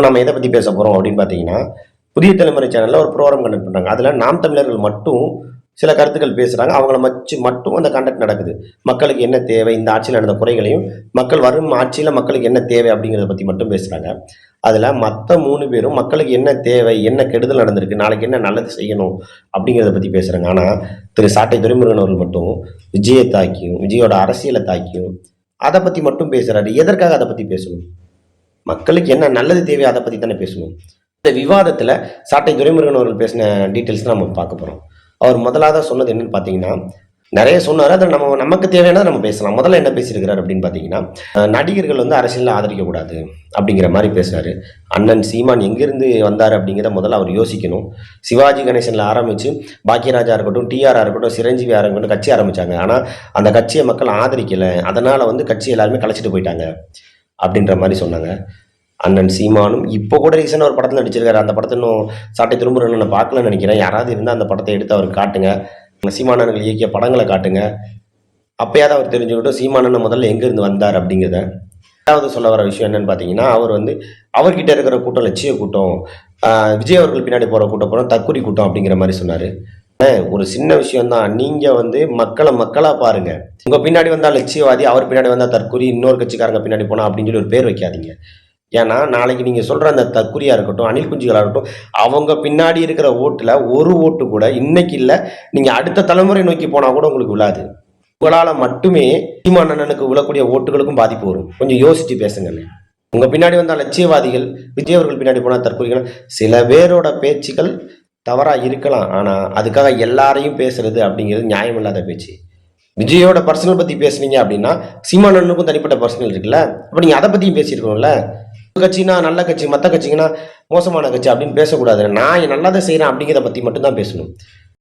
இப்போ நம்ம எதை பற்றி பேச போகிறோம் அப்படின்னு பார்த்தீங்கன்னா, புதிய தலைமுறை சேனலில் ஒரு ப்ரோக்ராம் கண்டக்ட் பண்ணுறாங்க. அதில் நாம் தமிழர்கள் மட்டும் சில கருத்துக்கள் பேசுகிறாங்க. அவங்கள மட்டும் அந்த கண்டக்ட் நடக்குது. மக்களுக்கு என்ன தேவை, இந்த ஆட்சியில் நடந்த குறைகளையும், மக்கள் வரும் ஆட்சியில் மக்களுக்கு என்ன தேவை அப்படிங்கிறத பற்றி மட்டும் பேசுகிறாங்க. அதில் மற்ற 3 பேரும் மக்களுக்கு என்ன தேவை, என்ன கெடுதல் நடந்திருக்கு, நாளைக்கு என்ன நல்லது செய்யணும் அப்படிங்கிறத பற்றி பேசுகிறாங்க. ஆனால் திரு சாட்டை துரைமுருகன் அவர்கள் மட்டும் விஜயை தாக்கியும், விஜயோட அரசியலை தாக்கியும் அதை பற்றி மட்டும் பேசுகிறாரு. எதற்காக அதை பற்றி பேசணும்? மக்களுக்கு என்ன நல்லது தேவை அதை பற்றி தானே பேசணும். இந்த விவாதத்தில் சாட்டை துரைமுருகன் அவர்கள் பேசின டீட்டெயில்ஸ் தான் நம்ம பார்க்க போகிறோம். அவர் முதலாக சொன்னது என்னன்னு பார்த்தீங்கன்னா, நிறைய சொன்னார். அதை நமக்கு தேவையானதை நம்ம பேசலாம். முதல்ல என்ன பேசியிருக்கிறார் அப்படின்னு பார்த்தீங்கன்னா, நடிகர்கள் வந்து அரசியலில் ஆதரிக்கக்கூடாது அப்படிங்கிற மாதிரி பேசுகிறாரு. அண்ணன் சீமான் எங்கேருந்து வந்தார் அப்படிங்கிறத முதல்ல அவர் யோசிக்கணும். சிவாஜி கணேசனில் ஆரம்பித்து பாக்கியராஜா இருக்கட்டும், டிஆராக இருக்கட்டும், சிரஞ்சீவியாக இருக்கட்டும் கட்சி ஆரம்பித்தாங்க. ஆனால் அந்த கட்சியை மக்கள் ஆதரிக்கலை. அதனால் வந்து கட்சி எல்லாருமே கலைச்சிட்டு போயிட்டாங்க அப்படின்ற மாதிரி சொன்னாங்க. அண்ணன் சீமானும் இப்போ கூட ரீசெண்டாக ஒரு படத்தில் நடிச்சிருக்காரு. அந்த படத்தை இன்னும் சாட்டை திரும்புறன்னு நான் பார்க்கலன்னு நினைக்கிறேன். யாராவது இருந்தால் அந்த படத்தை எடுத்து அவருக்கு காட்டுங்க. சீமானர்கள் இயக்கிய படங்களை காட்டுங்க. அப்பயாவது அவர் தெரிஞ்சுக்கிட்டும் சீமானன் முதல்ல எங்கேருந்து வந்தார் அப்படிங்கிறத. ரெண்டாவது சொல்ல வர விஷயம் என்னன்னு பார்த்தீங்கன்னா, அவர் வந்து அவர்கிட்ட இருக்கிற கூட்டம் லட்சிய கூட்டம், விஜய் அவர்கள் பின்னாடி போகிற கூட்டம் போகிறோம் தற்கொலை கூட்டம் அப்படிங்கிற மாதிரி சொன்னார். ஒரு சின்ன விஷயம்தான். நீங்கள் வந்து மக்களாக பாருங்க. உங்கள் பின்னாடி வந்தால் லட்சியவாதி, அவர் பின்னாடி வந்தால் தற்கொலை, இன்னொரு கட்சிக்காரங்க பின்னாடி போனால் அப்படின்னு சொல்லி ஒரு பேர் வைக்காதீங்க. ஏன்னா நாளைக்கு நீங்கள் சொல்கிற அந்த தற்குறியாக இருக்கட்டும், அணில் குஞ்சுகளாக இருக்கட்டும், அவங்க பின்னாடி இருக்கிற ஓட்டில் ஒரு ஓட்டு கூட இன்னைக்கு இல்லை, நீங்கள் அடுத்த தலைமுறை நோக்கி போனால் கூட உங்களுக்கு விழாது. உங்களால் மட்டுமே சீமான் அண்ணனுக்கு விழக்கூடிய ஓட்டுகளுக்கும் பாதிப்பு வரும். கொஞ்சம் யோசிச்சு பேசுங்க. உங்கள் பின்னாடி வந்தால் லட்சியவாதிகள், விஜய் அவர்கள் பின்னாடி போனால் தற்கொலைகள். சில பேரோட பேச்சுக்கள் தவறாக இருக்கலாம். ஆனால் அதுக்காக எல்லாரையும் பேசுறது அப்படிங்கிறது நியாயமில்லாத பேச்சு. விஜயோட பர்சனல் பற்றி பேசுனீங்க அப்படின்னா சீமான் அண்ணனுக்கும் தனிப்பட்ட பர்சனல் இருக்குல்ல, அப்போ நீங்கள் அதை பற்றியும் பேசியிருக்கணும்ல. கட்சினா நல்ல கட்சி, மற்ற கட்சிங்கன்னா மோசமான கட்சி அப்படின்னு பேசக்கூடாது. நான் நல்லதை செய்கிறேன் அப்படிங்கிறத பற்றி மட்டும்தான் பேசணும்.